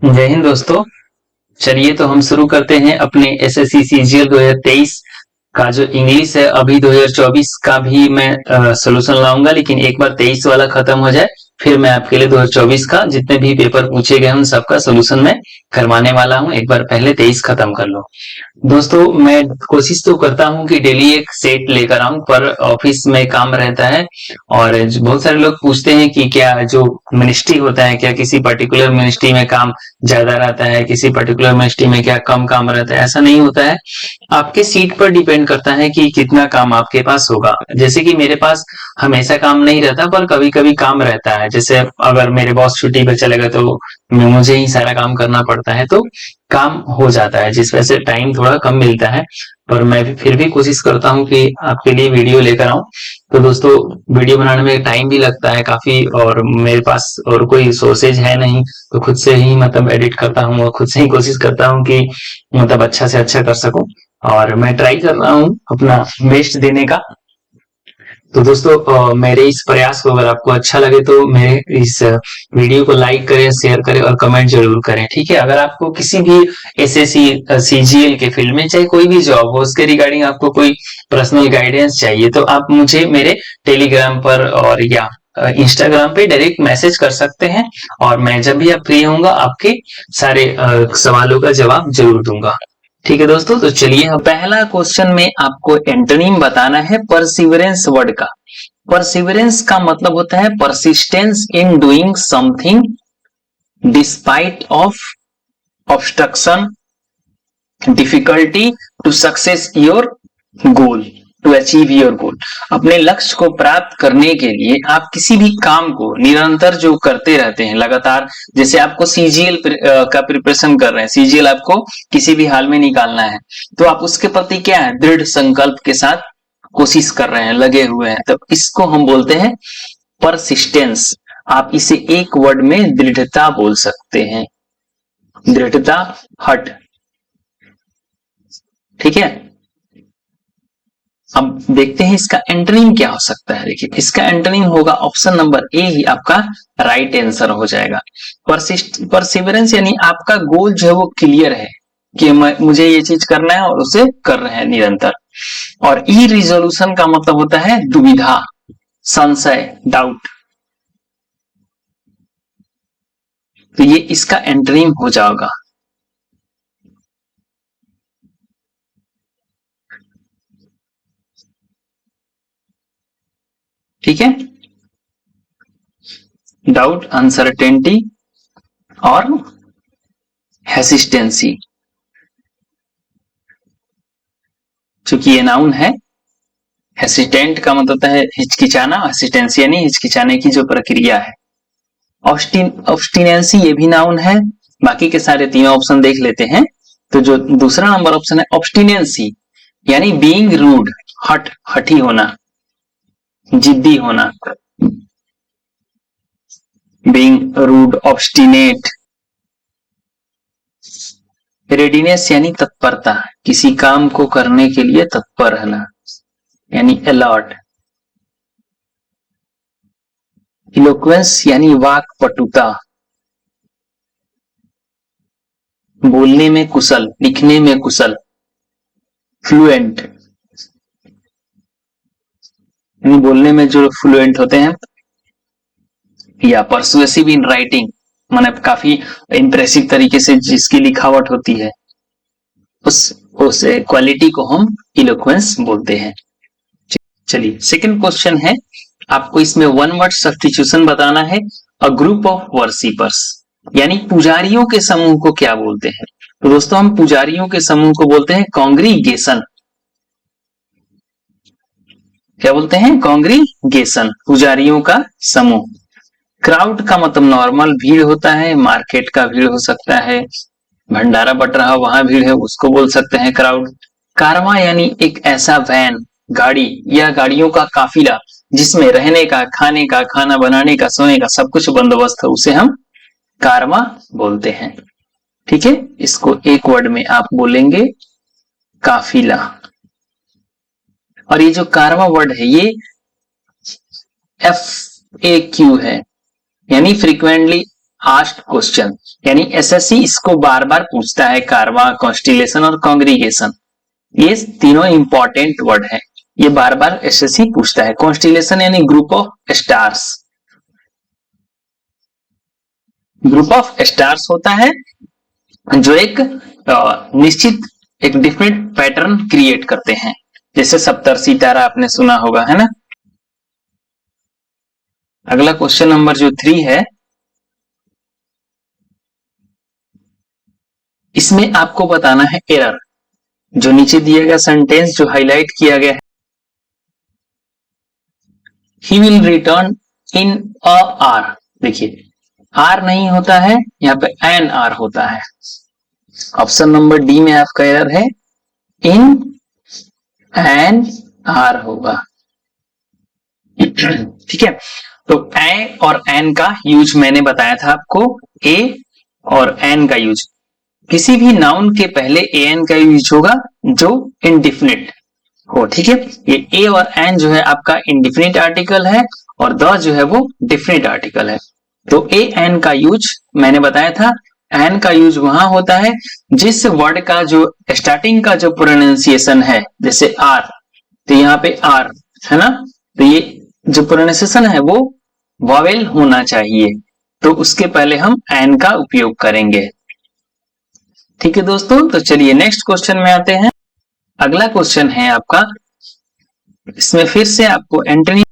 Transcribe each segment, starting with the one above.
जय हिंद दोस्तों। चलिए तो हम शुरू करते हैं अपने एसएससी सीजीएल 2023 का जो इंग्लिश है। अभी 2024 का भी मैं सॉल्यूशन लाऊंगा, लेकिन एक बार 23 वाला खत्म हो जाए फिर मैं आपके लिए 2024 का जितने भी पेपर पूछे गए उन सबका सॉल्यूशन मैं करवाने वाला हूं। एक बार पहले 23 खत्म कर लो। दोस्तों, मैं कोशिश तो करता हूं कि डेली एक सेट लेकर आऊं, पर ऑफिस में काम रहता है और बहुत सारे लोग पूछते हैं कि क्या जो मिनिस्ट्री होता है, क्या किसी पर्टिकुलर मिनिस्ट्री में काम ज्यादा रहता है, किसी पर्टिकुलर मिनिस्ट्री में क्या कम काम रहता है। ऐसा नहीं होता है, आपके सीट पर डिपेंड करता है कि कितना काम आपके पास होगा। जैसे कि मेरे पास हमेशा काम नहीं रहता, पर कभी कभी काम रहता है। जैसे अगर मेरे बॉस छुट्टी पे चले गए तो मुझे ही सारा काम करना पड़ता है, तो काम हो जाता है, जिस वजह से टाइम थोड़ा कम मिलता है। पर मैं फिर भी कोशिश करता हूँ कि आपके लिए वीडियो लेकर आऊं। तो दोस्तों, वीडियो बनाने में टाइम भी लगता है काफी, और मेरे पास और कोई सोर्सेज है नहीं, तो खुद से ही मतलब एडिट करता हूँ और खुद से ही कोशिश करता हूँ कि मतलब अच्छा से अच्छा कर सकूं। और मैं ट्राई कर रहा हूँ अपना बेस्ट देने का। तो दोस्तों, मेरे इस प्रयास को अगर आपको अच्छा लगे तो मेरे इस वीडियो को लाइक करें, शेयर करें और कमेंट जरूर करें, ठीक है। अगर आपको किसी भी एसएससी सीजीएल के फील्ड में चाहे कोई भी जॉब हो, उसके रिगार्डिंग आपको कोई पर्सनल गाइडेंस चाहिए तो आप मुझे मेरे टेलीग्राम पर और या इंस्टाग्राम पे डायरेक्ट मैसेज कर सकते हैं, और मैं जब भी आप फ्री होऊंगा आपके सारे सवालों का जवाब जरूर दूंगा। ठीक है दोस्तों, तो चलिए पहला क्वेश्चन में आपको एंटोनिम बताना है परसिवरेंस वर्ड का। परसिवरेंस का मतलब होता है persistence in doing something despite of obstruction, difficulty to success your goal, to achieve your goal. अपने लक्ष्य को प्राप्त करने के लिए आप किसी भी काम को निरंतर जो करते रहते हैं लगातार, जैसे आपको सीजीएल का प्रिपरेशन कर रहे हैं, सीजीएल आपको किसी भी हाल में निकालना है, तो आप उसके प्रति क्या है, दृढ़ संकल्प के साथ कोशिश कर रहे हैं, लगे हुए हैं, तो इसको हम बोलते हैं परसिस्टेंस। आप इसे एक वर्ड में दृढ़ता बोल सकते हैं, दृढ़ता, हट, ठीक है। अब देखते हैं इसका एंटोनिम क्या हो सकता है। देखिए, इसका एंटोनिम होगा ऑप्शन नंबर ए ही आपका राइट आंसर हो जाएगा। परसिवरेंस यानी आपका गोल जो है वो क्लियर है कि मुझे ये चीज करना है और उसे कर रहे हैं निरंतर। और ई रिजोल्यूशन का मतलब होता है दुविधा, संशय, डाउट। तो ये इसका एंटोनिम हो जाएगा। ठीक है, डाउट, अनसर्टेनिटी और हेसिस्टेंसी। चूंकि ये नाउन है, हेसिटेंट का मतलब होता है हिचकिचाना, हेसिटेंसी यानी हिचकिचाने की जो प्रक्रिया है। ऑब्स्टिनेंसी ये भी नाउन है। बाकी के सारे तीनों ऑप्शन देख लेते हैं। तो जो दूसरा नंबर ऑप्शन है ऑब्स्टिनेंसी यानी बीइंग रूड, हठी होना, जिद्दी होना, बीइंग रूड, ऑब्स्टिनेट। रेडीनेस यानी तत्परता, किसी काम को करने के लिए तत्पर रहना यानी अलर्ट। इलोक्वेंस यानी वाक पटुता, बोलने में कुशल, लिखने में कुशल, फ्लुएंट यानी बोलने में जो फ्लुएंट होते हैं। या परसुएसिव इन राइटिंग मतलब काफी इंप्रेसिव तरीके से जिसकी लिखावट होती है, उस क्वालिटी को हम इलोक्वेंस बोलते हैं। चलिए, सेकंड क्वेश्चन है, आपको इसमें वन वर्ड सब्स्टिट्यूशन बताना है। अ ग्रुप ऑफ वर्शिपर्स यानी पुजारियों के समूह को क्या बोलते हैं। तो दोस्तों, हम पुजारियों के समूह को बोलते हैं कांग्रीगेशन। क्या बोलते हैं, कांग्रीगेशन, पुजारियों का समूह। क्राउड का मतलब नॉर्मल भीड़ होता है, मार्केट का भीड़ हो सकता है, भंडारा बट रहा वहां भीड़ है, उसको बोल सकते हैं क्राउड। कारवां यानी एक ऐसा वैन, गाड़ी या गाड़ियों का काफिला जिसमें रहने का, खाने का, खाना बनाने का, सोने का सब कुछ बंदोबस्त है, उसे हम कारवां बोलते हैं। ठीक है, इसको एक वर्ड में आप बोलेंगे काफिला। और ये जो कारवां वर्ड है ये FAQ है, यानी फ्रीक्वेंटली आस्क्ड क्वेश्चन, यानी एसएससी इसको बार बार पूछता है। कारवा, कॉन्स्टिलेशन और कॉन्ग्रीगेशन, ये तीनों इंपॉर्टेंट वर्ड है, ये बार बार एसएससी पूछता है। कॉन्स्टिलेशन यानी group of stars, group of stars होता है जो एक निश्चित एक डिफरेंट पैटर्न क्रिएट करते हैं, जैसे सप्तर्षि तारा आपने सुना होगा, है ना। अगला क्वेश्चन नंबर जो 3 है, इसमें आपको बताना है एरर। जो नीचे दिया गया सेंटेंस जो हाईलाइट किया गया है, he will return in a hour, देखिए आर नहीं होता है, यहाँ पे एन आर होता है। ऑप्शन नंबर डी में आपका एरर है, इन एन आर होगा। ठीक है, तो ए और एन का यूज मैंने बताया था आपको, ए और एन का यूज, किसी भी नाउन के पहले ए एन का यूज होगा जो इंडिफिनिट हो। ठीक है, ये ए और एन जो है आपका इंडिफिनिट आर्टिकल है और द जो है वो डिफिनिट आर्टिकल है। तो ए एन का यूज मैंने बताया था, एन का यूज वहां होता है जिस वर्ड का जो स्टार्टिंग का जो प्रोनाउंसिएशन है, जैसे आर, तो यहाँ पे आर है ना, तो ये जो प्रोनाउंसिएशन है वो वॉवेल होना चाहिए, तो उसके पहले हम एन का उपयोग करेंगे। ठीक है दोस्तों, तो चलिए नेक्स्ट क्वेश्चन में आते हैं। अगला क्वेश्चन है आपका, इसमें फिर से आपको Antony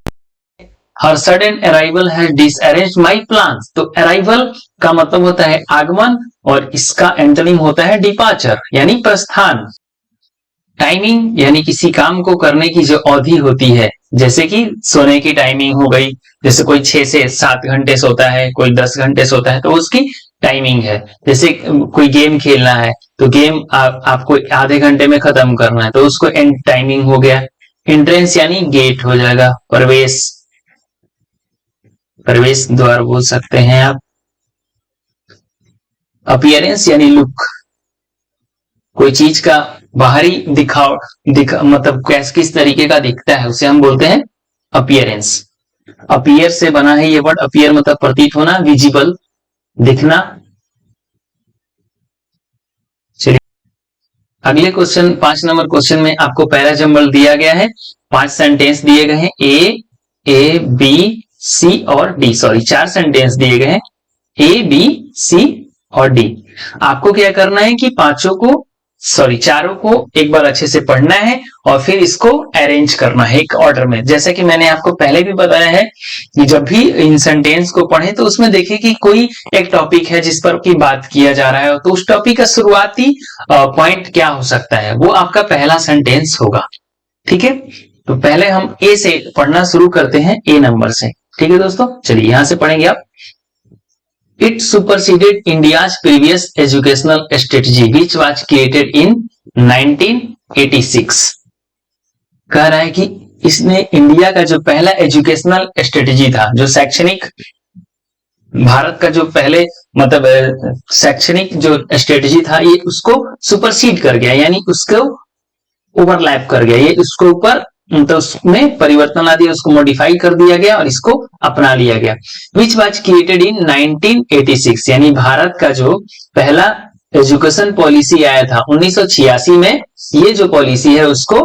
her sudden arrival has disarranged my plans, तो अराइवल का मतलब होता है आगमन और इसका एंटोनिम होता है डिपार्चर यानी प्रस्थान। टाइमिंग यानी किसी काम को करने की जो अवधि होती है, जैसे कि सोने की टाइमिंग हो गई, जैसे कोई 6 से 7 घंटे सोता है, कोई 10 घंटे सोता है, तो उसकी टाइमिंग है। जैसे कोई गेम खेलना है तो गेम आपको आधे घंटे में खत्म करना है, तो उसको एंड टाइमिंग हो गया। एंट्रेंस यानी गेट हो जाएगा, प्रवेश, प्रवेश द्वार बोल सकते हैं आप। अपीयरेंस यानी लुक, कोई चीज का बाहरी दिखाव मतलब किस तरीके का दिखता है उसे हम बोलते हैं अपीयरेंस। अपीयर से बना है ये वर्ड, अपीयर मतलब प्रतीत होना, विजिबल दिखना। चलिए अगले क्वेश्चन 5 नंबर क्वेश्चन में आपको पैरा जंबल दिया गया है, 5 सेंटेंस दिए गए हैं, ए बी सी और डी, सॉरी 4 सेंटेंस दिए गए हैं, ए बी सी और डी। आपको क्या करना है कि चारों को एक बार अच्छे से पढ़ना है और फिर इसको अरेंज करना है एक ऑर्डर में। जैसे कि मैंने आपको पहले भी बताया है कि जब भी इन सेंटेंस को पढ़ें तो उसमें देखिए कि कोई एक टॉपिक है जिस पर की बात किया जा रहा है, तो उस टॉपिक का शुरुआती पॉइंट क्या हो सकता है, वो आपका पहला सेंटेंस होगा। ठीक है, तो पहले हम ए से पढ़ना शुरू करते हैं, ए नंबर से। ठीक है दोस्तों, चलिए यहां से पढ़ेंगे आप। It superseded India's previous educational strategy, which was created in 1986. कह रहा है कि इसने इंडिया का जो पहला एजुकेशनल स्ट्रेटेजी था, जो शैक्षणिक भारत का जो पहले मतलब शैक्षणिक जो स्ट्रेटेजी था, ये उसको सुपरसीड कर गया, यानी उसको ओवरलैप कर गया, ये उसको ऊपर तो उसमें परिवर्तन ला दिया, उसको मॉडिफाई कर दिया गया और इसको अपना लिया गया। विच वाज क्रिएटेड इन 1986, यानी भारत का जो पहला एजुकेशन पॉलिसी आया था 1986 में, ये जो पॉलिसी है उसको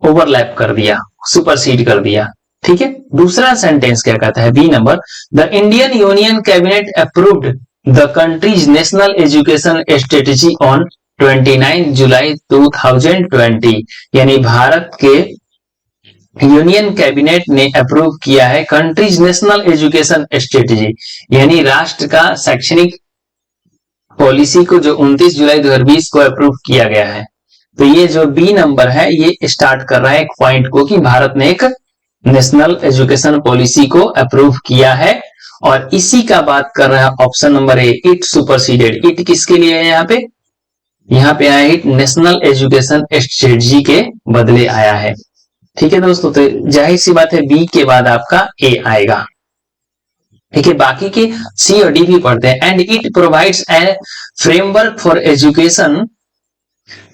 ओवरलैप कर दिया, सुपरसीड कर दिया। ठीक है, दूसरा सेंटेंस क्या कहता है, B number, the Indian union cabinet approved the country's national education strategy on 29 July 2020, यानी भारत के यूनियन कैबिनेट ने अप्रूव किया है कंट्रीज नेशनल एजुकेशन स्ट्रेटेजी, यानी राष्ट्र का शैक्षणिक पॉलिसी को जो 29 जुलाई 2020 को अप्रूव किया गया है। तो ये जो बी नंबर है ये स्टार्ट कर रहा है एक पॉइंट को कि भारत ने एक नेशनल एजुकेशन पॉलिसी को अप्रूव किया है, और इसी का बात कर रहा है option number A, it superseded. It किसके लिए है, यहाँ पे आया इट नेशनल एजुकेशन स्ट्रेटेजी के बदले आया है। ठीक है दोस्तों, तो जाहिर सी बात है बी के बाद आपका ए आएगा। ठीक है, बाकी के सी और डी भी पढ़ते हैं। And it provides a framework for education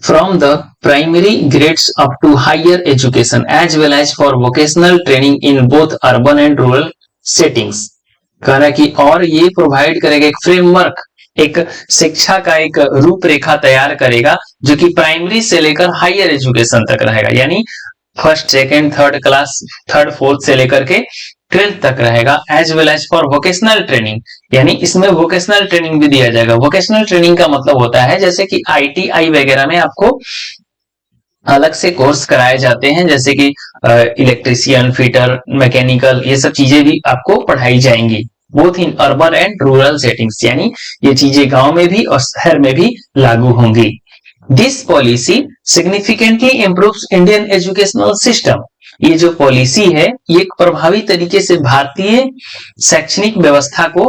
from the primary grades up to higher education as well as for vocational training in both urban and rural settings. कह रहा है कि और ये प्रोवाइड करेगा एक फ्रेमवर्क, एक शिक्षा का एक रूपरेखा तैयार करेगा जो कि प्राइमरी से लेकर हायर एजुकेशन तक रहेगा, यानी first second third class, third fourth से लेकर के 12th तक रहेगा, as well as for vocational training, यानी इसमें वोकेशनल ट्रेनिंग भी दिया जाएगा। वोकेशनल ट्रेनिंग का मतलब होता है जैसे कि ITI वगैरह में आपको अलग से कोर्स कराए जाते हैं, जैसे कि इलेक्ट्रीशियन, फिटर, मैकेनिकल, ये सब चीजें भी आपको पढ़ाई जाएंगी, both in urban and rural settings, यानी ये चीजें गांव में भी और शहर में भी लागू होंगी। This policy significantly improves Indian educational system, ये जो पॉलिसी है ये एक प्रभावी तरीके से भारतीय शैक्षणिक व्यवस्था को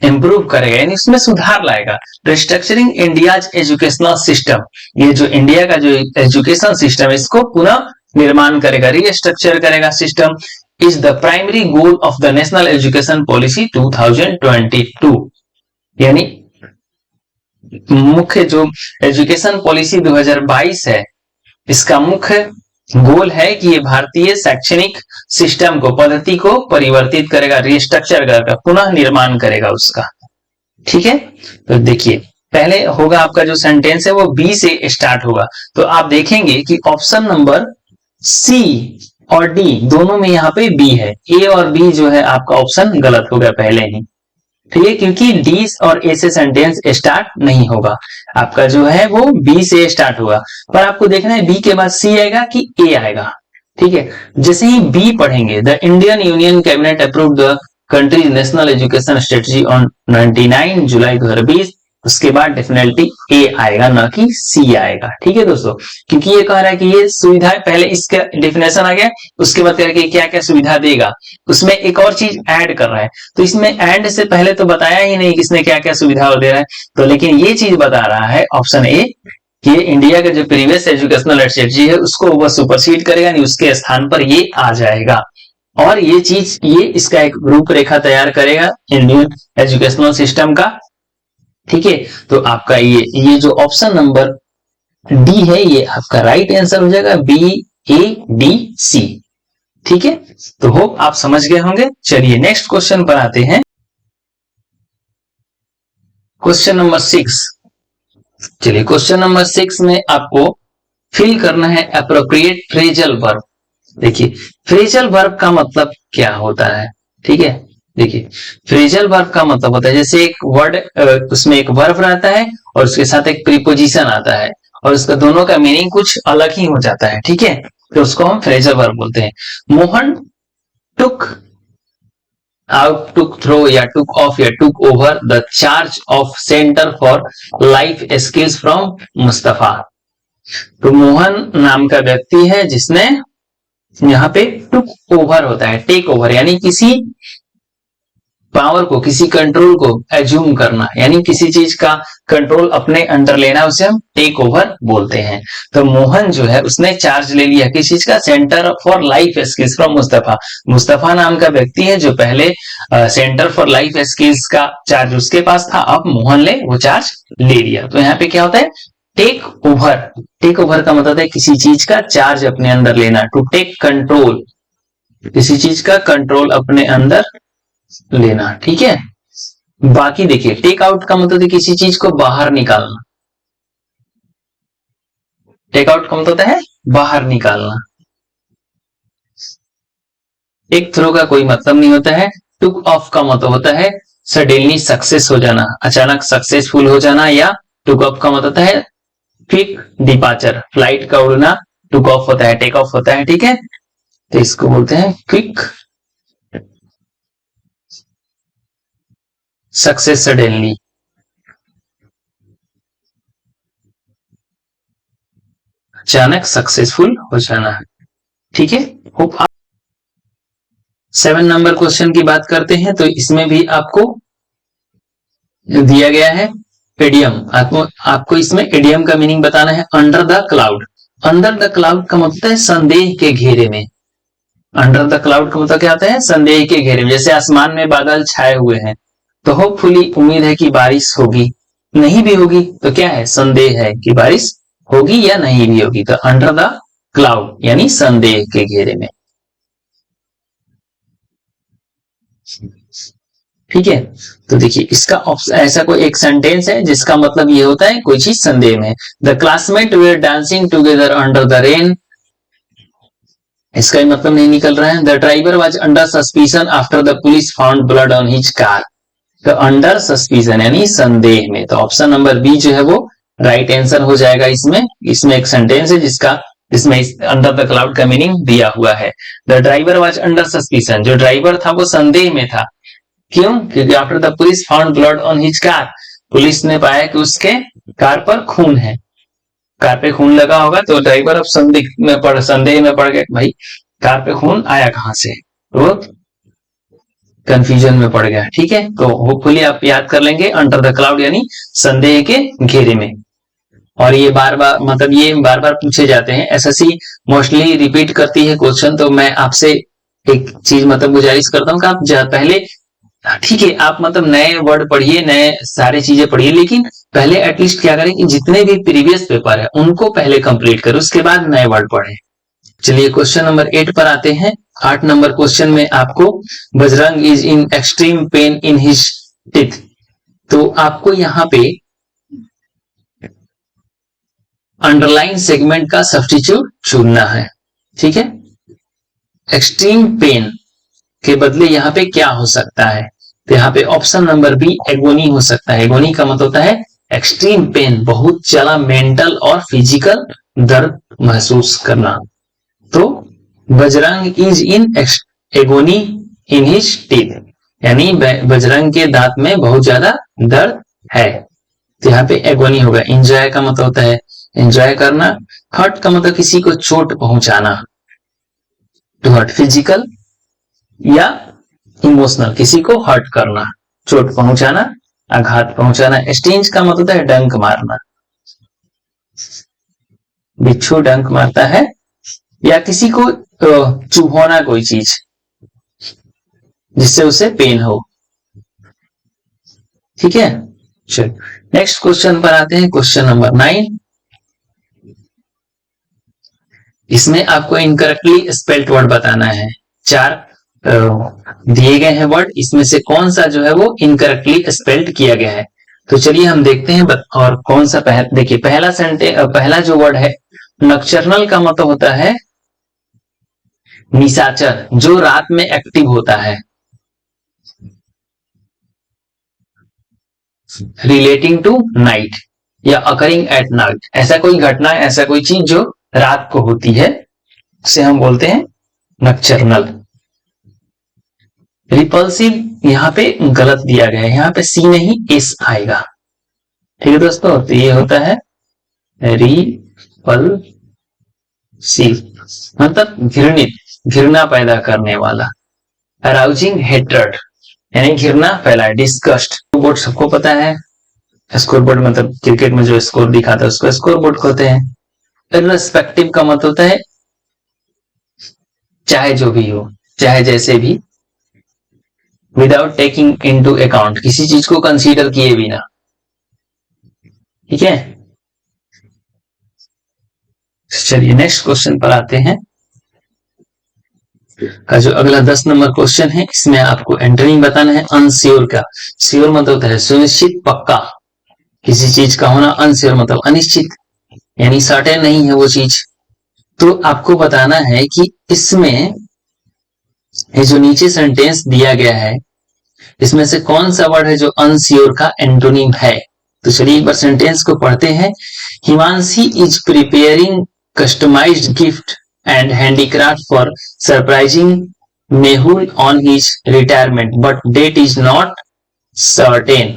इंप्रूव करेगा, यानी इसमें सुधार लाएगा। रिस्ट्रक्चरिंग इंडियाज एजुकेशनल सिस्टम, ये जो इंडिया का जो एजुकेशन सिस्टम है इसको पुनः निर्माण करेगा, रीस्ट्रक्चर करेगा system, is the primary goal of the national education policy 2022, यानी मुख्य जो एजुकेशन पॉलिसी 2022 है इसका मुख्य गोल है कि ये भारतीय शैक्षणिक सिस्टम को, पद्धति को परिवर्तित करेगा, रिस्ट्रक्चर करेगा, पुनः निर्माण करेगा उसका। ठीक है, तो देखिए पहले होगा आपका जो सेंटेंस है वो बी से स्टार्ट होगा, तो आप देखेंगे कि ऑप्शन नंबर सी और डी दोनों में यहाँ पे बी है, ए और बी जो है आपका ऑप्शन गलत हो गया पहले ही, ठीक है, क्योंकि डी और ए से सेंटेंस स्टार्ट नहीं होगा, आपका जो है वो बी से स्टार्ट होगा, पर आपको देखना है बी के बाद सी आएगा कि ए आएगा। ठीक है, जैसे ही बी पढ़ेंगे, the Indian union cabinet approve the country's national education strategy on 29 July 2020, उसके बाद डेफिनेटली ए आएगा, ना कि सी आएगा। ठीक है दोस्तों, क्योंकि ये कह रहा है कि ये सुविधा, पहले इसका डेफिनेशन आ गया, उसके बाद करके क्या क्या सुविधा देगा, उसमें एक और चीज ऐड कर रहा है, तो इसमें एंड से पहले तो बताया ही नहीं किसने क्या क्या सुविधा दे रहा है, तो लेकिन ये चीज बता रहा है ऑप्शन ए कि इंडिया का जो प्रीवियस एजुकेशनल स्ट्रेटजी है उसको वह सुपरसीड करेगा, नहीं उसके स्थान पर ये आ जाएगा, और ये चीज, ये इसका एक रूपरेखा तैयार करेगा इंडियन एजुकेशनल सिस्टम का। ठीक है, तो आपका ये जो ऑप्शन नंबर डी है ये आपका राइट आंसर हो जाएगा, बी ए डी सी। ठीक है, तो होप आप समझ गए होंगे। चलिए नेक्स्ट क्वेश्चन पर आते हैं, क्वेश्चन नंबर 6। चलिए क्वेश्चन नंबर 6 में आपको फिल करना है एप्रोप्रिएट फ्रेजल वर्ब। देखिए फ्रेजल वर्ब का मतलब क्या होता है, ठीक है, देखिए फ्रेजल वर्ब का मतलब होता है जैसे एक वर्ड, उसमें एक वर्ब रहता है और उसके साथ एक प्रीपोजिशन आता है और उसका दोनों का मीनिंग कुछ अलग ही हो जाता है। ठीक है, तो उसको हम फ्रेजल वर्ब बोलते हैं। मोहन टुक आउट, टुक थ्रो या टुक ऑफ या took over the charge of centre for life skills from Mustafa. तो मोहन नाम का व्यक्ति है जिसने यहाँ पे टुक ओवर होता है, टेक ओवर, यानी किसी पावर को, किसी कंट्रोल को एज्यूम करना, यानी किसी चीज का कंट्रोल अपने अंडर लेना, उसे हम टेक ओवर बोलते हैं। तो मोहन जो है उसने चार्ज ले लिया किस चीज का, centre for life skills from Mustafa. Mustafa नाम का व्यक्ति है जो पहले सेंटर फॉर लाइफ स्किल्स का चार्ज उसके पास था, अब मोहन ले वो चार्ज ले लिया। तो यहाँ पे क्या होता है, टेक ओवर। टेक ओवर का मतलब है किसी चीज का चार्ज अपने अंदर लेना, टू टेक कंट्रोल, किसी चीज का कंट्रोल अपने अंदर लेना। ठीक है, बाकी देखिए टेक आउट का मतलब है किसी चीज को बाहर निकालना, टेक आउट का मतलब है बाहर निकालना। टेक थ्रो का कोई मतलब नहीं होता है। टुक ऑफ का मतलब होता है सडनली सक्सेस हो जाना, अचानक सक्सेसफुल हो जाना, या टुक ऑफ का मतलब है क्विक डिपार्चर, फ्लाइट का उड़ना टुक ऑफ होता है, टेक ऑफ होता है। ठीक है, तो इसको बोलते हैं क्विक सक्सेस, सडनली। अचानक सक्सेसफुल हो जाना। ठीक है, होप आप 7 नंबर क्वेश्चन की बात करते हैं, तो इसमें भी आपको दिया गया है एडियम। आपको इसमें एडियम का मीनिंग बताना है। Under the cloud, under the cloud का मतलब है संदेह के घेरे में। अंडर द क्लाउड का मतलब क्या होता है, संदेह के घेरे में। जैसे आसमान में बादल छाए हुए हैं तो होपफुली उम्मीद है कि बारिश होगी, नहीं भी होगी तो क्या है, संदेह है कि बारिश होगी या नहीं भी होगी। तो अंडर द क्लाउड यानी संदेह के घेरे में। ठीक है, तो देखिए इसका ऐसा कोई एक सेंटेंस है जिसका मतलब ये होता है कोई चीज संदेह में। The classmate were dancing together under the rain, इसका ही मतलब नहीं निकल रहा है। The driver was under suspicion after the police found blood on his car, तो अंडर सस्पिशन यानी संदेह में, तो ऑप्शन नंबर बी जो है वो राइट आंसर हो जाएगा। इसमें एक सेंटेंस है जिसमें अंडर द क्लाउड का मीनिंग दिया हुआ है। The driver was under suspicion, जो ड्राइवर था वो संदेह में था, क्यों? क्योंकि after the police found blood on his car, police ने पाया कि उसके कार पर खून है, कार पे खून लगा होगा, तो ड्राइवर अब संदेह में पड़ गया, भाई कार पे खून आया कहां से, वो कंफ्यूजन में पड़ गया। ठीक है, तो होपफुली आप याद कर लेंगे अंडर द क्लाउड यानी संदेह के घेरे में। और ये बार बार पूछे जाते हैं, एसएससी मोस्टली रिपीट करती है क्वेश्चन, तो मैं आपसे एक चीज गुजारिश करता हूँ कि आप पहले, ठीक है, आप नए वर्ड पढ़िए, नए सारी चीजें पढ़िए, लेकिन पहले एटलीस्ट क्या करें कि जितने भी प्रीवियस पेपर है उनको पहले कंप्लीट करें, उसके बाद नए वर्ड पढ़ें। चलिए क्वेश्चन नंबर 8 पर आते हैं। 8 नंबर क्वेश्चन में आपको Bajrang is in extreme pain in his teeth, तो आपको यहाँ पे अंडरलाइन सेगमेंट का सब्स्टिट्यूट चुनना है। ठीक है, एक्सट्रीम पेन के बदले यहाँ पे क्या हो सकता है, तो यहाँ पे ऑप्शन नंबर बी एगोनी हो सकता है। एगोनी का मतलब होता है एक्सट्रीम पेन, बहुत ज्यादा मेंटल और फिजिकल दर्द महसूस करना। तो Bajrang is in agony in his teeth, यानी बजरंग के दांत में बहुत ज्यादा दर्द है, तो यहाँ पे एगोनी होगा। एंजॉय का मतलब होता है एंजॉय करना। हर्ट का मतलब किसी को चोट पहुंचाना, टू हर्ट फिजिकल या इमोशनल, किसी को हर्ट करना, चोट पहुंचाना, आघात पहुंचाना। स्टिंज का मतलब है डंक मारना, बिच्छू डंक मारता है या किसी को चुभोना कोई चीज जिससे उसे पेन हो। ठीक है, चलो नेक्स्ट क्वेश्चन पर आते हैं, क्वेश्चन नंबर 9। इसमें आपको इनकरेक्टली स्पेल्ड वर्ड बताना है। 4 दिए गए हैं वर्ड, इसमें से कौन सा जो है वो इनकरेक्टली स्पेल्ड किया गया है, तो चलिए हम देखते हैं। और कौन सा देखिए पहला जो वर्ड है नक्चरनल का मतलब होता है निशाचर, जो रात में एक्टिव होता है। रिलेटिंग टू नाइट या अकरिंग एट नाइट, ऐसा कोई घटना, ऐसा कोई चीज जो रात को होती है उसे हम बोलते हैं नक्चरनल। रिपल्सिव यहाँ पे गलत दिया गया है, यहाँ पे सी नहीं एस आएगा। ठीक है दोस्तों, तो ये होता है रिपल्सिव, मतलब घृणित, घृणा पैदा करने वाला। अराउजिंग हेट्रेड यानी घृणा फैलाए। डिस्गस्ट, बोर्ड सबको पता है, स्कोर बोर्ड मतलब क्रिकेट में जो स्कोर दिखाता है उसको स्कोर बोर्ड कहते हैं। इर्रेस्पेक्टिव का मतलब होता है चाहे जो भी हो, चाहे जैसे भी, विदाउट टेकिंग इनटू अकाउंट, किसी चीज को कंसीडर किए बिना। ठीक है, चलिए नेक्स्ट क्वेश्चन पर आते हैं। का जो अगला 10 नंबर क्वेश्चन है, इसमें आपको एंटोनिम बताना है अनश्योर का। श्योर मतलब होता है सुनिश्चित, पक्का, किसी चीज का होना। अनश्योर मतलब अनिश्चित, यानी सर्टेन नहीं है वो चीज। तो आपको बताना है कि इसमें ये जो नीचे सेंटेंस दिया गया है इसमें से कौन सा वर्ड है जो अनश्योर का एंटोनिम है। तो चलिए एक बार सेंटेंस को पढ़ते हैं। Himanshi is preparing customized gift and handicraft for surprising Mehul on his retirement, but date is not certain।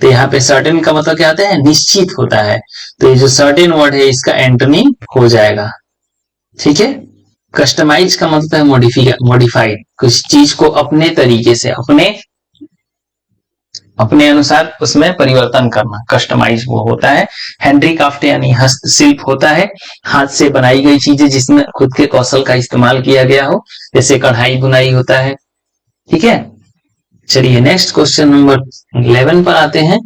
तो यहाँ पे certain का मतलब क्या होता है, निश्चित होता है। तो ये जो certain वर्ड है इसका एंटोनी हो जाएगा। ठीक है, कस्टमाइज का मतलब है मॉडिफाइड, कुछ चीज को अपने तरीके से, अपने अनुसार उसमें परिवर्तन करना, कस्टमाइज वो होता है। हैंडीक्राफ्ट यानी हस्तशिल्प होता है, हाथ से बनाई गई चीजें जिसमें खुद के कौशल का इस्तेमाल किया गया हो, जैसे कढ़ाई बुनाई होता है। ठीक है, चलिए नेक्स्ट क्वेश्चन नंबर 11 पर आते हैं।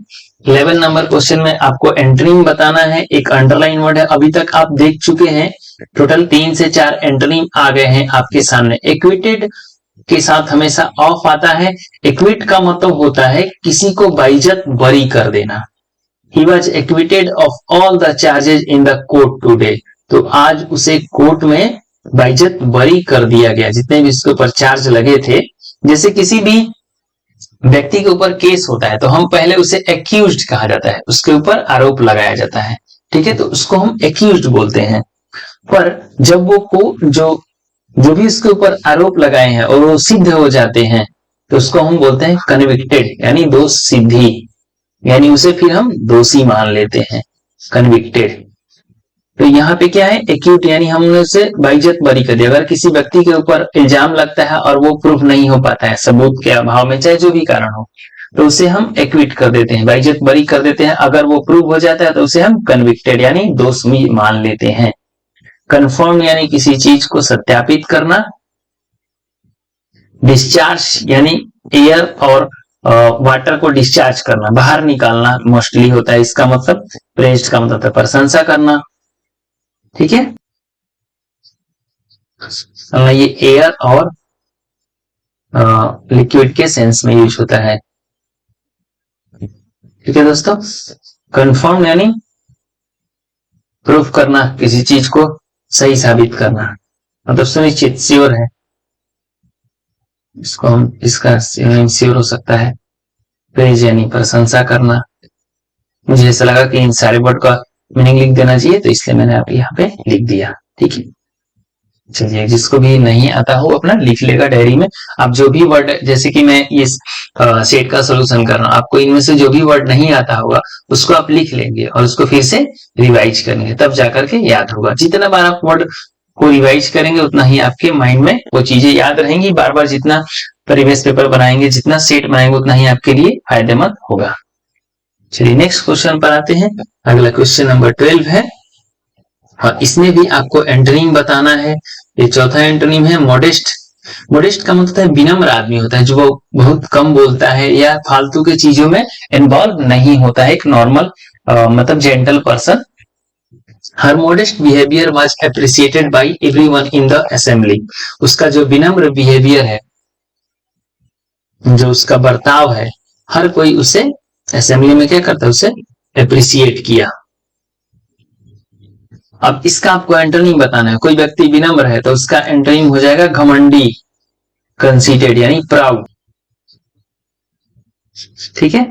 11 नंबर क्वेश्चन में आपको एंटोनिम बताना है। एक अंडरलाइन वर्ड है, अभी तक आप देख चुके हैं, टोटल 3 से 4 एंटोनिम आ गए हैं आपके सामने। एक्विटेड के साथ हमेशा ऑफ आता है। एक्विट का मतलब होता है किसी को बाइज्जत बरी कर देना। He was acquitted of all the charges in the court today. तो आज उसे कोर्ट में बाइज्जत बरी कर दिया गया, जितने भी इसके ऊपर चार्ज लगे थे। जैसे किसी भी व्यक्ति के ऊपर केस होता है तो हम पहले उसे एक्यूज्ड कहा जाता है, उसके ऊपर आरोप लगाया जाता है, ठीक है, तो उसको हम एक्यूज्ड बोलते हैं। पर जब वो को जो भी उसके ऊपर आरोप लगाए हैं और वो सिद्ध हो जाते हैं तो उसको हम बोलते हैं कन्विक्टेड, यानी दोष सिद्धि, यानी उसे फिर हम दोषी मान लेते हैं, कन्विक्टेड। तो यहाँ पे क्या है, एक्यूट, यानी हमने उसे बाइज्जत बरी कर दिया। अगर किसी व्यक्ति के ऊपर इल्जाम लगता है और वो प्रूफ नहीं हो पाता है सबूत के अभाव में, चाहे जो भी कारण हो, तो उसे हम एक्विट कर देते हैं, बाइज्जत बरी कर देते हैं। अगर वो प्रूव हो जाता है तो उसे हम कन्विक्टेड यानी दोषी मान लेते हैं। कंफर्म यानी किसी चीज को सत्यापित करना। डिस्चार्ज यानी एयर और वाटर को डिस्चार्ज करना, बाहर निकालना मोस्टली होता है इसका मतलब। प्रेज्ड का मतलब है प्रशंसा करना, ठीक है। ये एयर और लिक्विड के सेंस में यूज होता है, ठीक है दोस्तों। कंफर्म यानी प्रूफ करना, किसी चीज को सही साबित करना, मतलब सुनिश्चित, श्योर है, इसको हम इसका श्योर हो सकता है। प्रेज यानी प्रशंसा करना। मुझे ऐसा लगा कि इन सारे वर्ड का मीनिंग लिख देना चाहिए तो इसलिए मैंने आप यहाँ पे लिख दिया, ठीक है। चलिए, जिसको भी नहीं आता हो अपना लिख लेगा डायरी में। आप जो भी वर्ड, जैसे कि मैं इस सेट का सोल्यूशन कर रहा हूँ, आपको इनमें से जो भी वर्ड नहीं आता होगा उसको आप लिख लेंगे और उसको फिर से रिवाइज करेंगे, तब जाकर के याद होगा। जितना बार आप वर्ड को रिवाइज करेंगे उतना ही आपके माइंड में वो चीजें याद रहेंगी। बार बार जितना परिवेश पेपर बनाएंगे, जितना सेट बनाएंगे, उतना ही आपके लिए फायदेमंद होगा। चलिए नेक्स्ट क्वेश्चन पर आते हैं। अगला क्वेश्चन नंबर 12 है और इसमें भी आपको एंटोनिम बताना है। ये चौथा एंटोनिम है मॉडेस्ट। मॉडेस्ट का मतलब है विनम्र आदमी होता है, जो वो बहुत कम बोलता है या फालतू के चीजों में इन्वॉल्व नहीं होता है, एक नॉर्मल मतलब gentle person. Her modest behaviour was appreciated by everyone in the assembly. उसका जो विनम्र बिहेवियर है, जो उसका बर्ताव है, हर कोई उसे असेंबली में क्या करता है, उसे अप्रिशिएट किया। अब इसका आपको एंटोनिम बताना है। कोई व्यक्ति विनम्र है तो उसका एंटोनिम हो जाएगा घमंडी, कंसीटेड यानी प्राउड, ठीक है।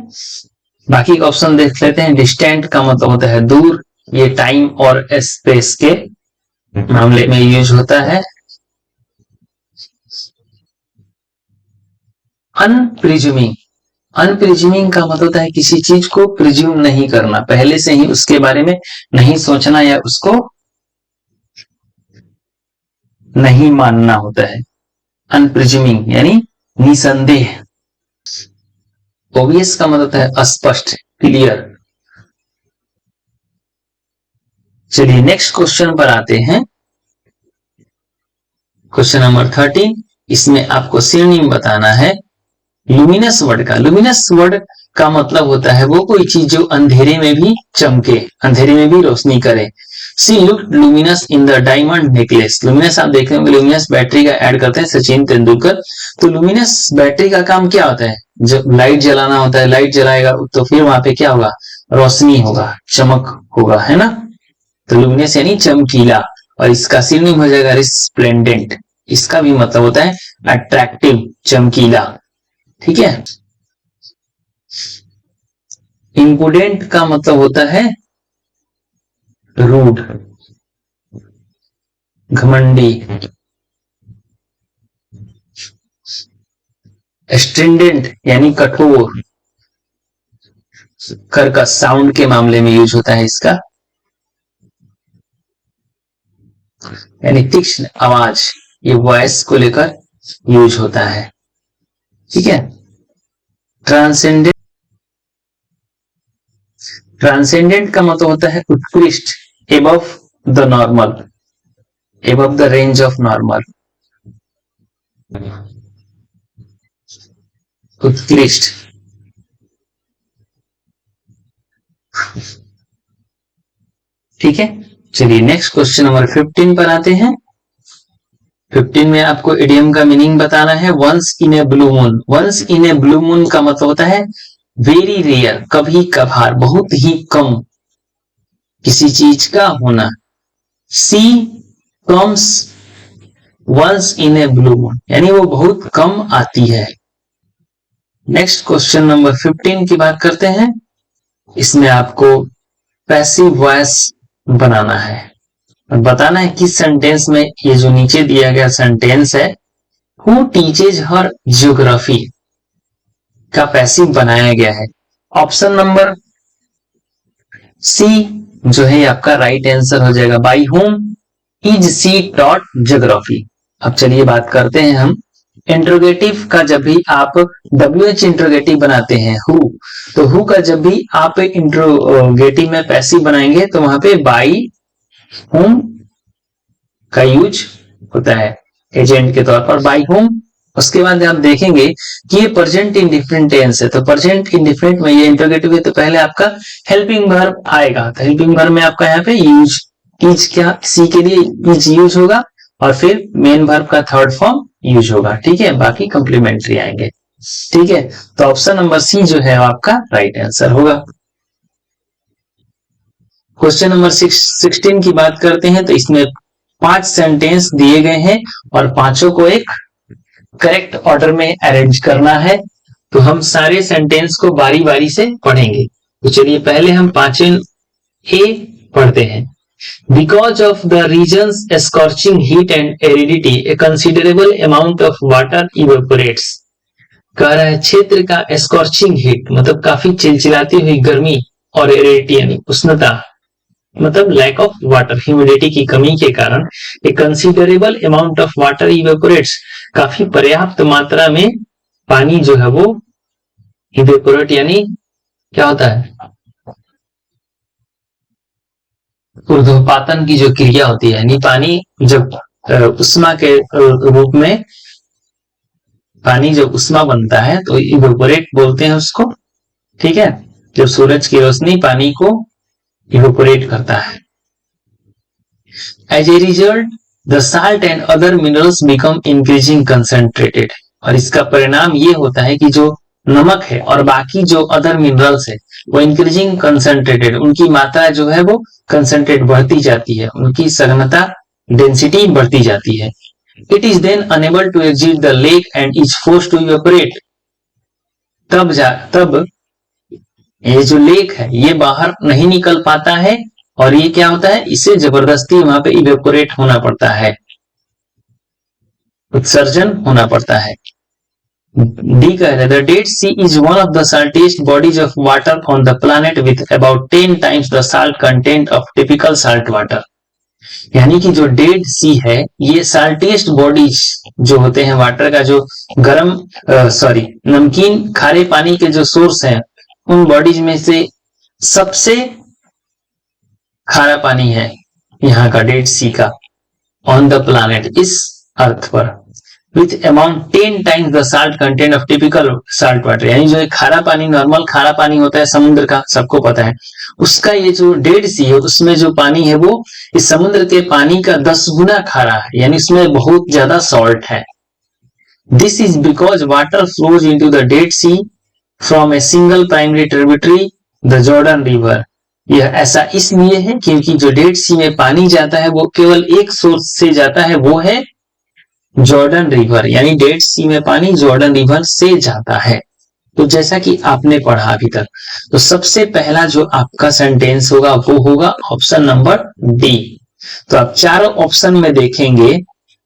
बाकी का ऑप्शन देख लेते हैं। डिस्टेंट का मतलब होता है दूर, ये टाइम और स्पेस के मामले में यूज होता है। अनप्रिज्यूमिंग, अनप्रिज्यूमिंग का मतलब होता है किसी चीज को प्रिज्यूम नहीं करना, पहले से ही उसके बारे में नहीं सोचना या उसको नहीं मानना होता है। अनप्रिज्यूमिंग यानी निसंदेह। ओबियस का मतलब है स्पष्ट, क्लियर। चलिए नेक्स्ट क्वेश्चन पर आते हैं। क्वेश्चन नंबर 13, इसमें आपको सिनोनिम बताना है लुमिनस वर्ड का। लुमिनस वर्ड का मतलब होता है वो कोई चीज जो अंधेरे में भी चमके, अंधेरे में भी रोशनी करे। She looked luminous in the diamond necklace. Luminous आप देख रहे होंगे, लुमिनस बैटरी का ऐड करते हैं सचिन तेंदुलकर। तो लुमिनस बैटरी का काम क्या होता है, जब लाइट जलाना होता है, लाइट जलाएगा तो फिर वहां पे क्या होगा, रोशनी होगा, चमक होगा, है ना। तो लुमिनस यानी चमकीला, और इसका सिनोनिम हो जाएगा रिस्प्लेंडेंट। इसका भी मतलब होता है अट्रैक्टिव, चमकीला, ठीक है। इंपुडेंट का मतलब होता है रूड, घमंडी। स्ट्रिंडेंट यानी कठोर, कर का साउंड के मामले में यूज होता है इसका, यानी तीक्ष्ण आवाज, ये वॉइस को लेकर यूज होता है, ठीक है। ट्रांसेंडेंट, ट्रांसेंडेंट का मतलब होता है उत्कृष्ट, above the normal, above the range of normal, उत्कृष्ट। ठीक है। चलिए नेक्स्ट क्वेश्चन नंबर 15 पर आते हैं। 15 में आपको इडियम का मीनिंग बताना है। Once in a blue moon, once in a blue moon का मतलब होता है वेरी रेयर, कभी कभार, बहुत ही कम किसी चीज का होना। She comes once in a blue moon, यानी वो बहुत कम आती है। नेक्स्ट क्वेश्चन नंबर 15 की बात करते हैं। इसमें आपको पैसिव वॉइस बनाना है और बताना है किस सेंटेंस में ये जो नीचे दिया गया सेंटेंस है हु टीचेज हर ज्योग्राफी का पैसिव बनाया गया है। ऑप्शन नंबर सी जो है आपका राइट आंसर हो जाएगा। By whom is she taught geography. अब चलिए बात करते हैं हम इंट्रोगेटिव का। जब भी आप WH इंट्रोगेटिव बनाते हैं हु, तो हु का जब भी आप इंट्रोगेटिव में पैसिव बनाएंगे तो वहां पे बाई होम का यूज होता है एजेंट के तौर पर, बाई होम। उसके बाद आप देखेंगे कि ये प्रेजेंट इंडिफरेंट टेंस है, तो प्रेजेंट इंडिफरेंट में ये इंट्रोगेटिव है तो पहले आपका हेल्पिंग वर्ब आएगा। तो हेल्पिंग वर्ब में आपका यहाँ पे यूज, इज क्या सी के लिए इज यूज होगा और फिर मेन वर्ब का थर्ड फॉर्म यूज होगा। ठीक है, बाकी कंप्लीमेंट्री आएंगे। ठीक है, तो ऑप्शन नंबर सी जो है आपका राइट आंसर होगा। क्वेश्चन नंबर 16 की बात करते हैं। तो इसमें 5 सेंटेंस दिए गए हैं और पांचों को एक करेक्ट ऑर्डर में अरेंज करना है। तो हम सारे सेंटेंस को बारी बारी से पढ़ेंगे। तो चलिए पहले हम 5 ए पढ़ते हैं। Because of the region's scorching heat and aridity, a considerable amount of water evaporates. कह रहा है क्षेत्र का स्कॉर्चिंग हीट मतलब काफी चिलचिलाती हुई गर्मी और एरिडिटी यानी उष्णता मतलब लैक ऑफ वाटर, ह्यूमिडिटी की कमी के कारण a considerable amount of water evaporates, काफी पर्याप्त मात्रा में पानी जो है वो इवेपोरेट यानी क्या होता है, ऊर्ध्वपातन की जो क्रिया होती है, यानी पानी जब उष्मा के रूप में पानी जब उष्मा बनता है तो इवेपोरेट बोलते हैं उसको। ठीक है, जब सूरज की रोशनी पानी को इवेपोरेट करता है। As a result the salt and other minerals become increasing concentrated, और इसका परिणाम ये होता है कि जो नमक है और बाकी जो अदर मिनरल्स है वो इंक्रीजिंग कंसंट्रेटेड, उनकी मात्रा जो है वो कंसंट्रेट बढ़ती जाती है, उनकी सघनता डेंसिटी बढ़ती जाती है। It is then unable to exit the lake and is forced to evaporate, तब ये जो लेक है ये बाहर नहीं निकल पाता है और ये क्या होता है, इसे जबरदस्ती वहां पे इवेपोरेट होना पड़ता है, उत्सर्जन होना पड़ता है। डी कह रहे हैं the Dead Sea is one of the saltiest bodies of water on the planet with about 10 times the salt content of typical salt water, यानी कि जो डेड सी है ये साल्टेस्ट बॉडीज जो होते हैं वाटर का, जो गर्म नमकीन खारे पानी के जो सोर्स हैं उन बॉडीज में से सबसे खारा पानी है यहाँ का डेड सी का ऑन द प्लैनेट, इस अर्थ पर, with amount 10 times the salt content of typical salt water, यानी जो खारा पानी नॉर्मल खारा पानी होता है समुद्र का, सबको पता है, उसका ये जो डेड सी है उसमें जो पानी है वो इस समुद्र के पानी का 10 गुना खारा है, यानी इसमें बहुत ज्यादा सॉल्ट है। This is because water flows into the Dead Sea from a single primary tributary the Jordan River, यह ऐसा इसलिए है क्योंकि जो डेड सी में पानी जाता है वो केवल एक सोर्स से जाता है, वो है जॉर्डन रिवर, यानी डेड सी में पानी जॉर्डन रिवर से जाता है। तो जैसा कि आपने पढ़ा अभी तक, तो सबसे पहला जो आपका सेंटेंस होगा वो होगा ऑप्शन नंबर डी। तो आप चारों ऑप्शन में देखेंगे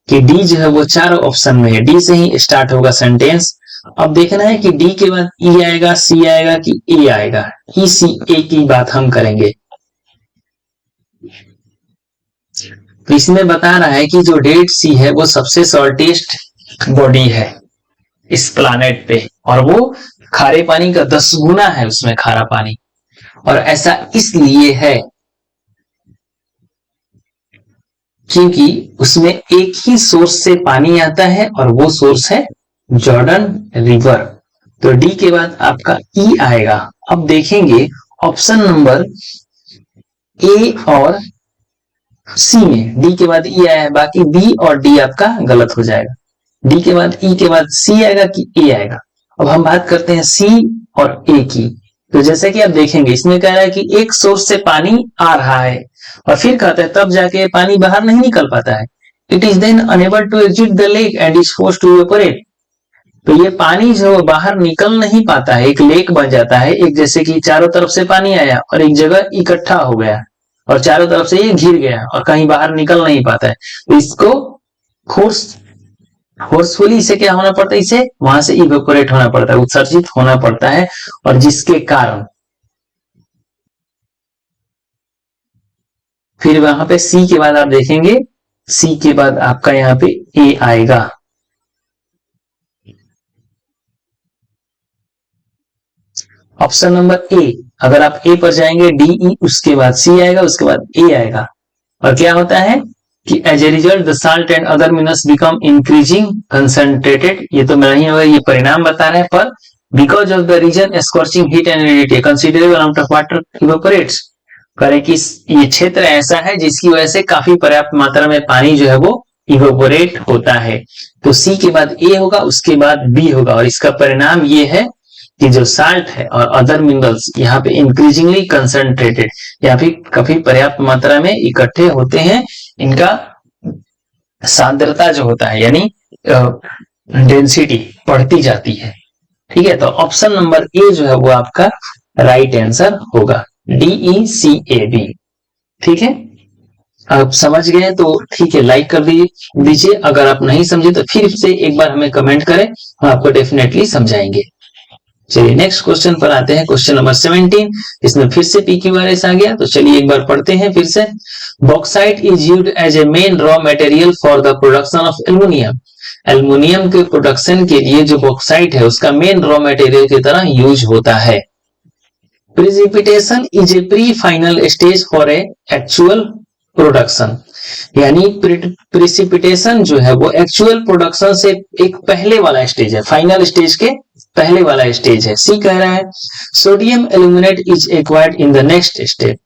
कि डी जो है वो चारों ऑप्शन में है, डी से ही स्टार्ट होगा सेंटेंस। अब देखना है कि डी के बाद ई आएगा, सी आएगा कि ए आएगा, ई सी ए की बात हम करेंगे। तो इसमें बता रहा है कि जो डेड सी है वो सबसे सॉल्टेस्ट बॉडी है इस प्लैनेट पे, और वो खारे पानी का 10 गुना है उसमें खारा पानी, और ऐसा इसलिए है क्योंकि उसमें एक ही सोर्स से पानी आता है और वो सोर्स है जॉर्डन रिवर। तो डी के बाद आपका ई आएगा। अब देखेंगे ऑप्शन नंबर ए और सी में डी के बाद ई आया है, बाकी बी और डी आपका गलत हो जाएगा। डी के बाद ई के बाद सी आएगा कि ए आएगा। अब हम बात करते हैं सी और ए की। तो जैसे कि आप देखेंगे इसमें कह रहा है कि एक सोर्स से पानी आ रहा है और फिर कहता है तब जाके पानी बाहर नहीं निकल पाता है। It is then unable to exit the lake and is forced to evaporate. तो ये पानी जो बाहर निकल नहीं पाता है, एक लेक बन जाता है, एक जैसे कि चारों तरफ से पानी आया और एक जगह इकट्ठा हो गया और चारों तरफ से ये घिर गया और कहीं बाहर निकल नहीं पाता है। तो इसको फोर्सफुली इसे क्या होना पड़ता है, इसे वहां से इवेपोरेट होना पड़ता है, उत्सर्जित होना पड़ता है। और जिसके कारण फिर वहां पे सी के बाद आप देखेंगे, सी के बाद आपका यहाँ पे ए आएगा। ऑप्शन नंबर ए, अगर आप ए पर जाएंगे डी ई उसके बाद सी आएगा, उसके बाद ए आएगा। और क्या होता है कि as a result the salt and other minerals become increasing concentrated. ये तो नहीं होगा, ये परिणाम बता रहे हैं, पर because of the reason scorching heat and humidity considerable amount of water evaporates. करें कि ये क्षेत्र ऐसा है जिसकी वजह से काफी पर्याप्त मात्रा में पानी जो है वो इवेपोरेट होता है। तो सी के बाद ए होगा, उसके बाद बी होगा और इसका परिणाम ये है कि जो साल्ट है और अदर मिनरल्स यहाँ पे इंक्रीजिंगली कंसंट्रेटेड, यहाँ पे काफी पर्याप्त मात्रा में इकट्ठे होते हैं। इनका सांद्रता जो होता है यानी डेंसिटी बढ़ती जाती है। ठीक है, तो ऑप्शन नंबर ए जो है वो आपका राइट आंसर होगा, D E C A B. ठीक है, आप समझ गए तो ठीक है, लाइक कर दीजिए। अगर आप नहीं समझे तो फिर से एक बार हमें कमेंट करें, हम आपको डेफिनेटली समझाएंगे। चलिए नेक्स्ट क्वेश्चन पर आते हैं, क्वेश्चन नंबर 17। इसमें फिर से PQRS आ गया, तो चलिए एक बार पढ़ते हैं फिर से। Bauxite is used as a main raw material for the production of aluminium. Aluminium के प्रोडक्शन के लिए जो बॉक्साइट है उसका मेन रॉ मटेरियल की तरह यूज होता है। Precipitation is a pre final stage for a actual production. यानी प्रिसिपिटेशन जो है वो एक्चुअल प्रोडक्शन से एक पहले वाला स्टेज है, फाइनल स्टेज के पहले वाला स्टेज है। सी कह रहा है sodium aluminate is acquired in the next step.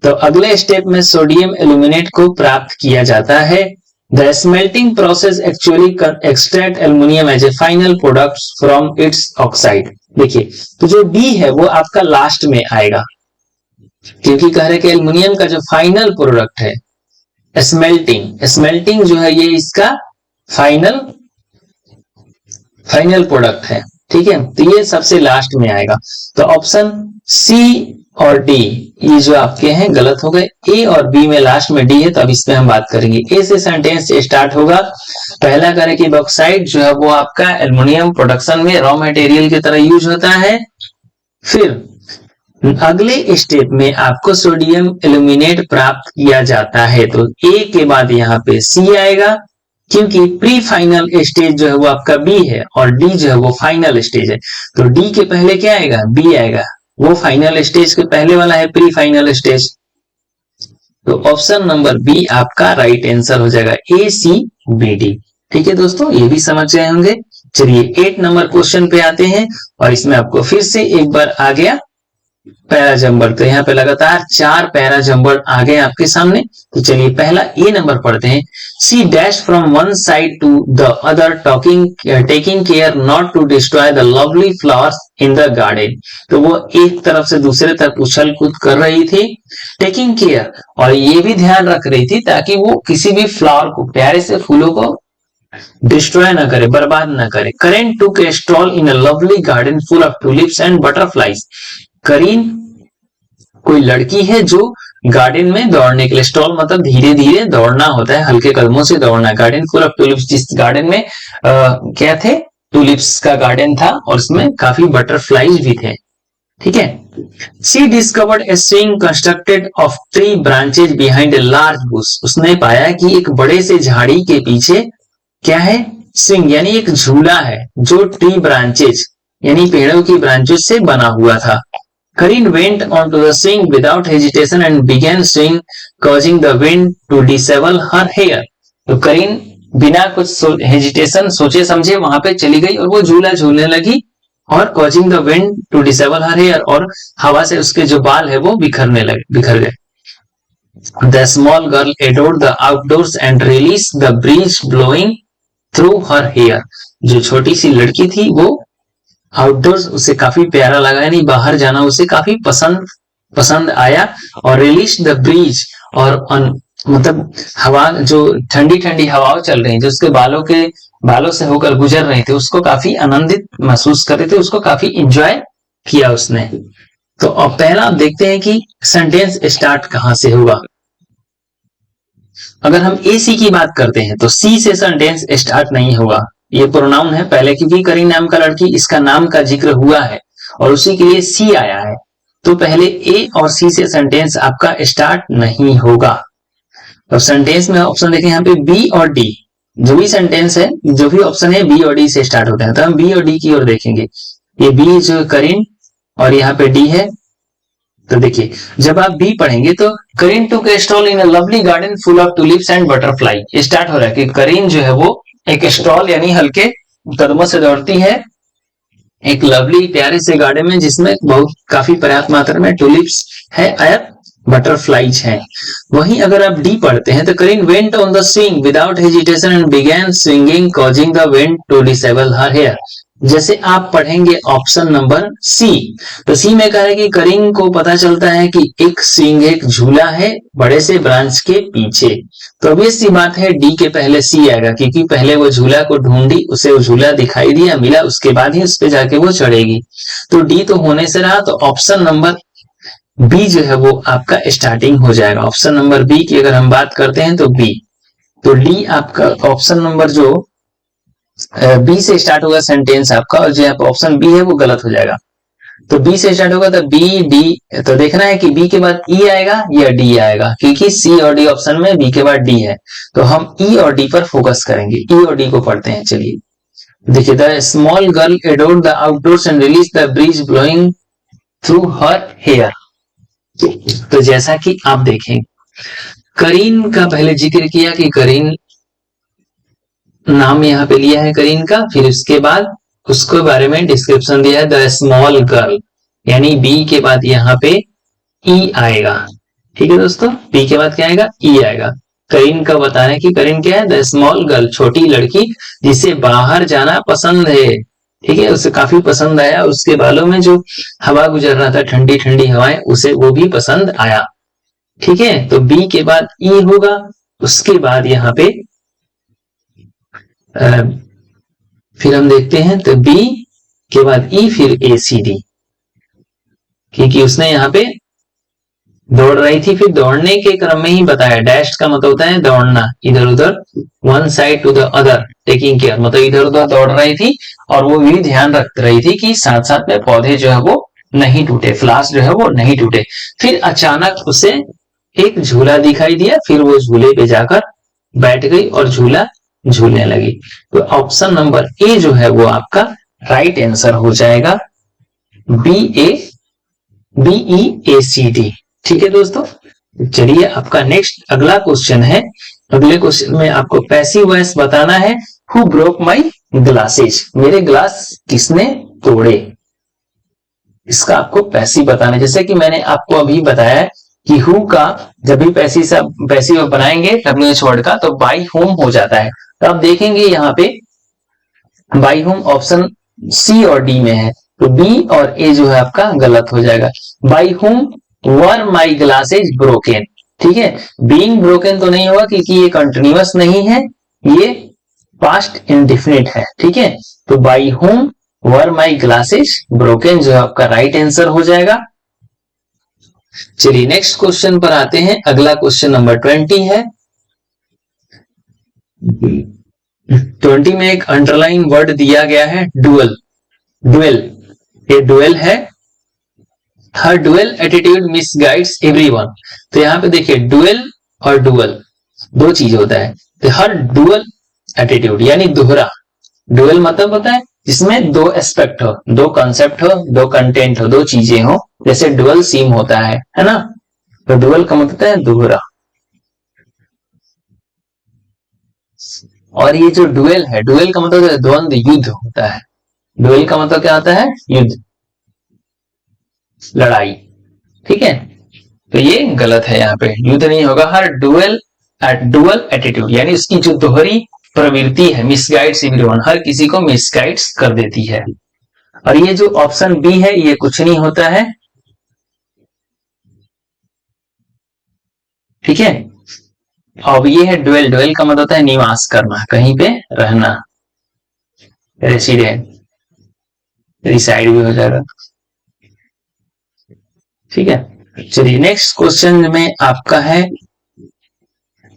तो अगले स्टेप में सोडियम एल्यूमिनेट को प्राप्त किया जाता है। The smelting process actually extract aluminium as a final product from its oxide. देखिए, तो जो डी है वो आपका लास्ट में आएगा, क्योंकि कह रहे कि एल्यूमिनियम का जो फाइनल प्रोडक्ट है स्मेल्टिंग जो है ये इसका फाइनल प्रोडक्ट है। ठीक है, तो ये सबसे लास्ट में आएगा। तो ऑप्शन सी और डी ये जो आपके हैं गलत हो गए। ए और बी में लास्ट में डी है, तो अब इस पे हम बात करेंगे। ए से सेंटेंस स्टार्ट होगा। पहला करें कि बॉक्साइट जो है वो आपका एल्युमिनियम प्रोडक्शन में रॉ मटेरियल की तरह यूज होता है। फिर अगले स्टेप में आपको सोडियम एल्यूमिनेट प्राप्त किया जाता है। तो ए के बाद यहाँ पे सी आएगा, क्योंकि प्री फाइनल स्टेज जो है वो आपका बी है और डी जो है वो फाइनल स्टेज है। तो डी के पहले क्या आएगा, बी आएगा, वो फाइनल स्टेज के पहले वाला है प्री फाइनल स्टेज। तो ऑप्शन नंबर बी आपका राइट आंसर हो जाएगा, ए सी बी डी। ठीक है दोस्तों, ये भी समझ गए होंगे। चलिए 8 नंबर क्वेश्चन पे आते हैं और इसमें आपको फिर से एक बार आ गया पैराजंबर। तो यहाँ पे लगातार 4 पैराजंबर आ गए आपके सामने। तो चलिए पहला ए नंबर पढ़ते हैं। C dash from one side to the other taking care not to destroy the lovely flowers in the garden. तो वो एक तरफ से दूसरे तरफ उछल कूद कर रही थी, टेकिंग केयर, और ये भी ध्यान रख रही थी ताकि वो किसी भी फ्लावर को, प्यारे से फूलों को डिस्ट्रॉय ना करे, बर्बाद ना करे। करेंट टू के stroll in a lovely garden full of tulips and butterflies. करीन कोई लड़की है जो गार्डन में दौड़ने के लिए, स्टॉल मतलब धीरे धीरे दौड़ना होता है, हल्के कदमों से दौड़ना। गार्डन फुल ऑफ टूलिप्स, जिस गार्डन में क्या थे, टूलिप्स का गार्डन था और उसमें काफी बटरफ्लाइज भी थे। ठीक है, she discovered A swing constructed of 3 branches behind a large Bush. उसने पाया कि एक बड़े से झाड़ी के पीछे क्या है, स्विंग यानी एक झूला है जो ट्री ब्रांचेज यानी पेड़ों की ब्रांचेज से बना हुआ था। Corinne went onto the swing without hesitation and began swing, causing the wind to dishevel her hair. तो करीन बिना कुछ हेजिटेशन, सोचे समझे वहां पे चली गई और वो झूला झूलने लगी, और causing the wind to dishevel her hair, और हवा से उसके जो बाल है वो बिखर गए। The small girl adored the outdoors and release the breeze blowing through her hair. जो छोटी सी लड़की थी वो आउटडोर्स उसे काफी प्यारा लगा, यानी बाहर जाना उसे काफी पसंद पसंद आया। और रिलीज द ब्रीज, और मतलब हवा, जो ठंडी ठंडी हवाएं चल रही थी उसके बालों से होकर गुजर रहे थे, उसको काफी आनंदित महसूस कर रहे थे, उसको काफी इंजॉय किया उसने। तो अब पहला आप देखते हैं कि सेंटेंस स्टार्ट कहां से होगा। अगर हम ए सी की बात करते हैं तो सी से सेंटेंस स्टार्ट नहीं होगा। ये प्रोनाउन है पहले, क्योंकि करीन नाम का लड़की, इसका नाम का जिक्र हुआ है और उसी के लिए सी आया है, तो पहले ए और सी से सेंटेंस आपका स्टार्ट नहीं होगा। तो सेंटेंस में ऑप्शन देखें यहाँ पे बी और डी, जो भी सेंटेंस है, जो भी ऑप्शन है बी और डी से स्टार्ट होते हैं, तो हम बी और डी की ओर देखेंगे। ये बी जो करीन और यहाँ पे डी है। तो देखिए जब आप बी पढ़ेंगे तो Karen took a stroll in a lovely garden full of tulips and butterfly. Start हो रहा है कि करीन जो है वो एक स्टॉल यानी हल्के कदमों से दौड़ती है एक लवली प्यारे से गार्डन में, जिसमें बहुत काफी पर्याप्त मात्रा में टुलिप्स है और बटरफ्लाईज हैं। वहीं अगर आप डी पढ़ते हैं तो Karen went on the swing without hesitation and began swinging causing the wind to dishevel her hair. जैसे आप पढ़ेंगे ऑप्शन नंबर सी, तो सी में कहा है कि करीन को पता चलता है कि एक स्विंग, एक झूला है बड़े से ब्रांच के पीछे। तो अब सी बात है डी के पहले सी आएगा, क्योंकि पहले वो झूला को ढूंढी, उसे वो झूला दिखाई दिया, मिला, उसके बाद ही उस पे जाके वो चढ़ेगी। तो डी तो होने से रहा, तो ऑप्शन नंबर बी जो है वो आपका स्टार्टिंग हो जाएगा। ऑप्शन नंबर बी की अगर हम बात करते हैं तो बी, तो डी आपका ऑप्शन नंबर जो बी से स्टार्ट होगा सेंटेंस आपका, और जो ऑप्शन बी है वो गलत हो जाएगा। तो बी से स्टार्ट होगा तो बी डी, तो देखना है कि बी के बाद ई आएगा या डी आएगा, क्योंकि सी और डी ऑप्शन में बी के बाद डी है, तो हम ई और डी पर फोकस करेंगे। ई और डी को पढ़ते हैं, चलिए देखिए। The small girl adored the outdoors and release the breeze blowing through her hair. तो जैसा कि आप देखें करीन का पहले जिक्र किया कि करीन नाम यहाँ पे लिया है करीन का, फिर उसके बाद उसके बारे में डिस्क्रिप्शन दिया है द स्मॉल गर्ल, यानी बी के बाद यहाँ पे ई आएगा। ठीक है दोस्तों, बी के बाद क्या आएगा, ई आएगा। करीन का बताना है कि करीन क्या है, द स्मॉल गर्ल, छोटी लड़की जिसे बाहर जाना पसंद है। ठीक है, उसे काफी पसंद आया, उसके बालों में जो हवा गुजर रहा था, ठंडी ठंडी हवाएं, उसे वो भी पसंद आया। ठीक है, तो बी के बाद ई होगा, उसके बाद यहाँ पे फिर हम देखते हैं तो बी के बाद ई फिर ए सी डी, क्योंकि उसने यहाँ पे दौड़ रही थी, फिर दौड़ने के क्रम में ही बताया। डैश का मतलब होता है दौड़ना, इधर उधर, one side to the other, taking care, मतलब इधर उधर दौड़ रही थी और वो भी ध्यान रख रही थी कि साथ साथ में पौधे जो है वो नहीं टूटे, फ्लावर्स जो है वो नहीं टूटे। फिर अचानक उसे एक झूला दिखाई दिया, फिर वो झूले पे जाकर बैठ गई और झूला झूलने लगी। तो ऑप्शन नंबर ए जो है वो आपका राइट आंसर हो जाएगा, बी ई ए सी डी। ठीक है दोस्तों, चलिए आपका नेक्स्ट अगला क्वेश्चन है। अगले क्वेश्चन में आपको पैसिव वॉइस बताना है, हु ब्रोक माई ग्लासेस, मेरे ग्लास किसने तोड़े। इसका आपको पैसिव बताना है। जैसे कि मैंने आपको अभी बताया कि हु का जब भी पैसिव बनाएंगे WH वर्ड का तो बाई होम हो जाता है। तो आप देखेंगे यहाँ पे बाई होम ऑप्शन सी और डी में है, तो बी और ए जो है आपका गलत हो जाएगा। By home were my glasses broken. ठीक है, बीइंग ब्रोकन तो नहीं होगा क्योंकि ये कंटिन्यूअस नहीं है, ये पास्ट इंडिफिनिट है। ठीक है, तो by home were my glasses broken जो है आपका राइट आंसर हो जाएगा। चलिए नेक्स्ट क्वेश्चन पर आते हैं। अगला क्वेश्चन नंबर 20 है। 20 में एक अंडरलाइन वर्ड दिया गया है, डुअल। डुएल, ये डुएल है। हर डुएल एटीट्यूड मिसगाइड्स एवरीवन। तो यहाँ पे देखिए डुएल और डुअल दो चीज होता है। तो हर डुअल एटीट्यूड यानी दोहरा, डुअल मतलब होता है जिसमें दो एस्पेक्ट हो, दो कॉन्सेप्ट हो, दो कंटेंट हो, दो चीजें हो, जैसे डुअल सिम होता है ना। तो डुअल का मतलब होता है दोहरा। और ये जो डुएल है, डुएल का मतलब है द्वंद्व, युद्ध होता है। डुएल का मतलब क्या होता है, युद्ध, लड़ाई। ठीक है, तो ये गलत है, यहाँ पे युद्ध नहीं होगा। हर डुअल एटीट्यूड यानी उसकी जो दोहरी प्रवृत्ति है, मिसगाइड्स एवरीवन, हर किसी को मिसगाइड्स कर देती है। और ये जो ऑप्शन बी है ये कुछ नहीं होता है, ठीक है। अब ये है डुएल, डुएल का मतलब होता है निवास करना, कहीं पे रहना, रेसिडेंट, रिसाइड भी हो जाएगा, ठीक है। चलिए नेक्स्ट क्वेश्चन में आपका है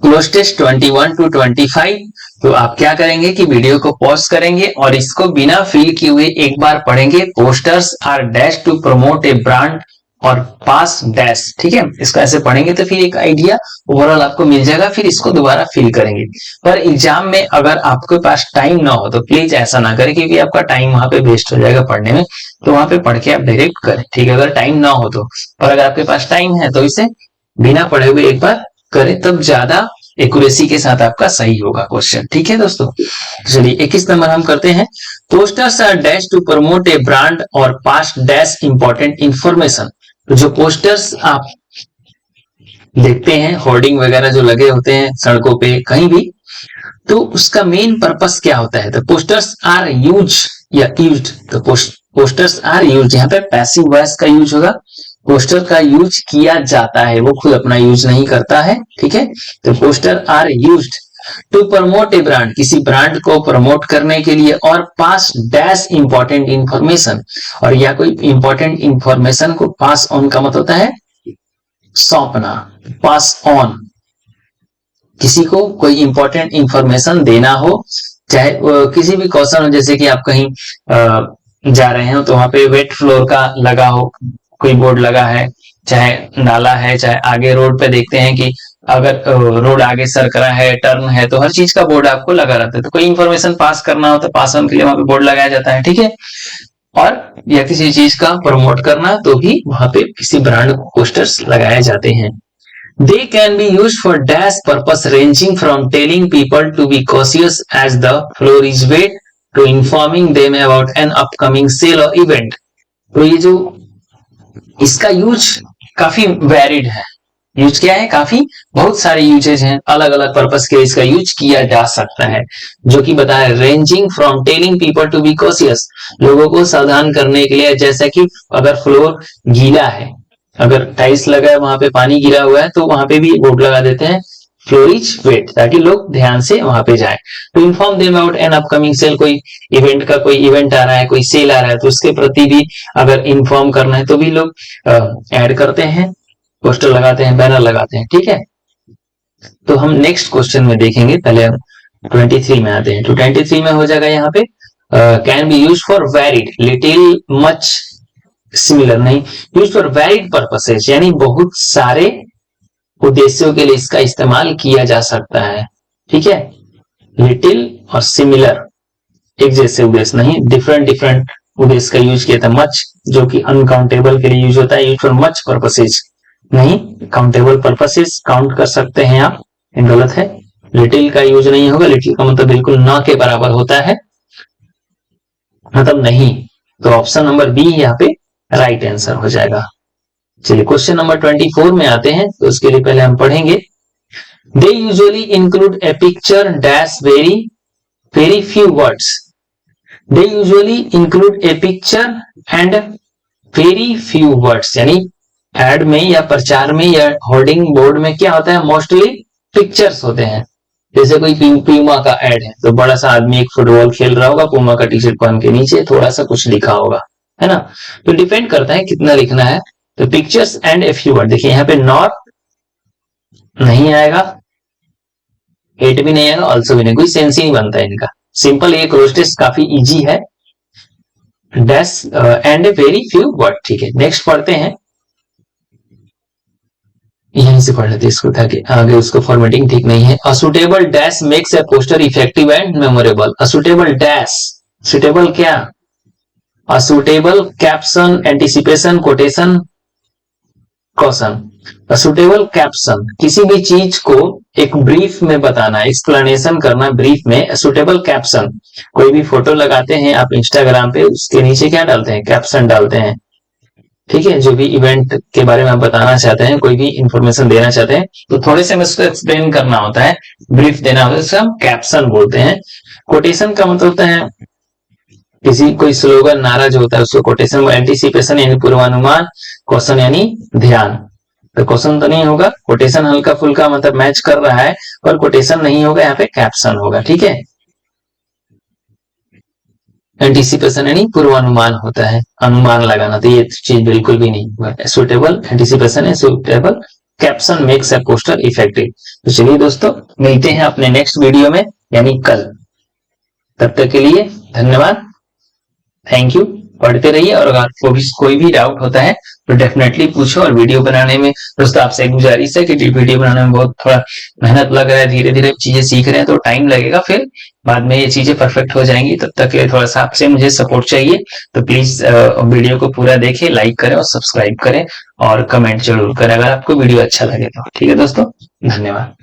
क्लोज टेस्ट 21 to 25। तो आप क्या करेंगे कि वीडियो को पॉज करेंगे और इसको बिना फिल किए हुए एक बार पढ़ेंगे। Posters are dash to promote a brand और पास डैश, ठीक है। इसको ऐसे पढ़ेंगे तो फिर एक आइडिया ओवरऑल आपको मिल जाएगा, फिर इसको दोबारा फिल करेंगे। पर एग्जाम में अगर आपके पास टाइम ना हो तो प्लीज ऐसा ना करें, क्योंकि आपका टाइम वहां पे वेस्ट हो जाएगा पढ़ने में। तो वहां पे पढ़ के आप डायरेक्ट करें, ठीक है, अगर टाइम ना हो तो। पर अगर आपके पास टाइम है तो इसे बिना पढ़े हुए एक बार करें, तब ज्यादा एक्यूरेसी के साथ आपका सही होगा क्वेश्चन, ठीक है दोस्तों। चलिए 21 नंबर हम करते हैं। Posters are dash to promote a brand और पास डैश इंपॉर्टेंट इंफॉर्मेशन। तो जो पोस्टर्स आप देखते हैं, होर्डिंग वगैरह जो लगे होते हैं सड़कों पे कहीं भी, तो उसका मेन पर्पस क्या होता है। तो पोस्टर्स आर यूज या यूज्ड, तो पोस्टर्स आर यूज, यहाँ पे पैसिव वॉइस का यूज होगा। पोस्टर का यूज किया जाता है, वो खुद अपना यूज नहीं करता है, ठीक है। तो poster are used to promote a brand, किसी ब्रांड को प्रमोट करने के लिए, और पास डैश इंपॉर्टेंट इंफॉर्मेशन, और या कोई इंपॉर्टेंट इंफॉर्मेशन को पास ऑन का मतलब होता है सौंपना, पास ऑन, किसी को कोई इंपॉर्टेंट इंफॉर्मेशन देना हो, चाहे किसी भी क्वेश्चन हो, जैसे कि आप कहीं जा रहे हो तो वहां पे वेट फ्लोर का लगा हो, कोई बोर्ड लगा है, चाहे नाला है, चाहे आगे रोड पे देखते हैं कि अगर रोड आगे सरकरा है, टर्न है, तो हर चीज का बोर्ड आपको लगा रहता है। तो कोई इंफॉर्मेशन पास करना हो तो पास ऑन के लिए वहां पे बोर्ड लगाया जाता है, ठीक है। और या किसी चीज का प्रमोट करना तो भी वहां पे किसी ब्रांड को पोस्टर्स लगाए जाते हैं। They can be used for dash purpose ranging from telling people to be cautious as the floor is wet to informing them about an upcoming sale or event। तो ये जो इसका यूज काफी varied है, use क्या है, काफी बहुत सारे यूजेज हैं, अलग अलग पर्पस के इसका यूज किया जा सकता है। जो कि बताया ranging from telling people to be cautious, लोगों को सावधान करने के लिए, जैसा कि अगर फ्लोर गीला है, अगर टाइल्स लगा है वहां पे पानी गिरा हुआ है, तो वहां पे भी बोर्ड लगा देते हैं फ्लोर इज वेट, ताकि लोग ध्यान से वहां पे जाए। To inform them about an upcoming sale, कोई इवेंट का कोई इवेंट आ रहा है, कोई सेल आ रहा है, तो उसके प्रति भी अगर इन्फॉर्म करना है तो भी लोग ऐड करते हैं, पोस्टर लगाते हैं, बैनर लगाते हैं, ठीक है। तो हम नेक्स्ट क्वेश्चन में देखेंगे, पहले हम 23 में आते हैं। तो 23 में हो जाएगा यहाँ पे can be use for varied, little, much, similar नहीं, यूज फॉर वैलिड पर्पसेस, यानी बहुत सारे उद्देश्यों के लिए इसका इस्तेमाल किया जा सकता है, ठीक है। लिटिल और सिमिलर एक जैसे उद्देश्य नहीं, डिफरेंट डिफरेंट उद्देश्य का यूज किया था। मच जो कि अनकाउंटेबल के लिए यूज होता है, यूज फॉर मच पर्पसेस नहीं, काउंटेबल पर्पसेस काउंट कर सकते हैं आप, गलत है। लिटिल का यूज नहीं होगा, लिटिल का मतलब बिल्कुल ना के बराबर होता है, मतलब नहीं। तो ऑप्शन नंबर बी यहाँ पे राइट आंसर हो जाएगा। चलिए क्वेश्चन नंबर 24 में आते हैं। तो उसके लिए पहले हम पढ़ेंगे, they usually include A picture dash very very few words. They usually include A picture and very few words, यानी एड में या प्रचार में या होर्डिंग बोर्ड में क्या होता है, मोस्टली पिक्चर्स होते हैं। जैसे कोई प्यूमा का एड है तो बड़ा सा आदमी एक फुटबॉल खेल रहा होगा, पूमा का टी शर्ट पहन के, नीचे थोड़ा सा कुछ लिखा होगा, है ना। तो डिपेंड करता है कितना लिखना है। तो pictures and a few word, देखिए यहाँ पे नॉट नहीं आएगा, एट भी नहीं आएगा, ऑल्सो भी नहीं, कोई सेंस ही नहीं बनता है इनका। सिंपल ये क्लोज टेस्ट काफी इजी है। Dash and a very few word, ठीक है। नेक्स्ट पढ़ते हैं, यहीं से पढ़ लेते इसको ताकि आगे उसको फॉर्मेटिंग ठीक नहीं है। A suitable dash makes a poster effective and memorable. A suitable dash, suitable क्या, a suitable caption, anticipation, quotation, caution. A suitable caption, किसी भी चीज को एक ब्रीफ में बताना, एक्सप्लेनेशन करना ब्रीफ में। सुटेबल कैप्शन, कोई भी फोटो लगाते हैं आप इंस्टाग्राम पे, उसके नीचे क्या डालते हैं, कैप्शन डालते हैं, ठीक है, जो भी इवेंट के बारे में आप बताना चाहते हैं, कोई भी इंफॉर्मेशन देना चाहते हैं, तो थोड़े से हमें उसको एक्सप्लेन करना होता है, ब्रीफ देना होता है, जिसे हम कैप्शन बोलते हैं। कोटेशन का मतलब होता है किसी कोई स्लोगन, नारा जो होता है उसको कोटेशन। एंटीसिपेशन यानी पूर्वानुमान, क्वेश्चन यानी ध्यान। तो क्वेश्चन तो नहीं होगा, कोटेशन हल्का फुल्का मतलब मैच कर रहा है, पर कोटेशन नहीं होगा, यहाँ पे कैप्शन होगा। ठीक है, एंटीसिपेशन यानी पूर्वानुमान होता है, अनुमान लगाना, तो ये चीज बिल्कुल भी नहीं हुआ। सुटेबल एंटीसिपेशन है, suitable caption makes a poster effective. तो चलिए दोस्तों, मिलते हैं अपने नेक्स्ट वीडियो में, यानी कल। तब तक के लिए धन्यवाद, थैंक यू। पढ़ते रहिए, और अगर आपको भी कोई भी डाउट होता है तो डेफिनेटली पूछो। और वीडियो बनाने में दोस्तों आपसे एक गुजारिश है कि वीडियो बनाने में बहुत थोड़ा मेहनत लग रहा है, धीरे धीरे चीजें सीख रहे हैं तो टाइम लगेगा, फिर बाद में ये चीजें परफेक्ट हो जाएंगी। तब तक के लिए थोड़ा सा आपसे मुझे सपोर्ट चाहिए, तो प्लीज वीडियो को पूरा देखें, लाइक करें और सब्सक्राइब करें, और कमेंट जरूर करें अगर आपको वीडियो अच्छा लगे तो। ठीक है दोस्तों, धन्यवाद।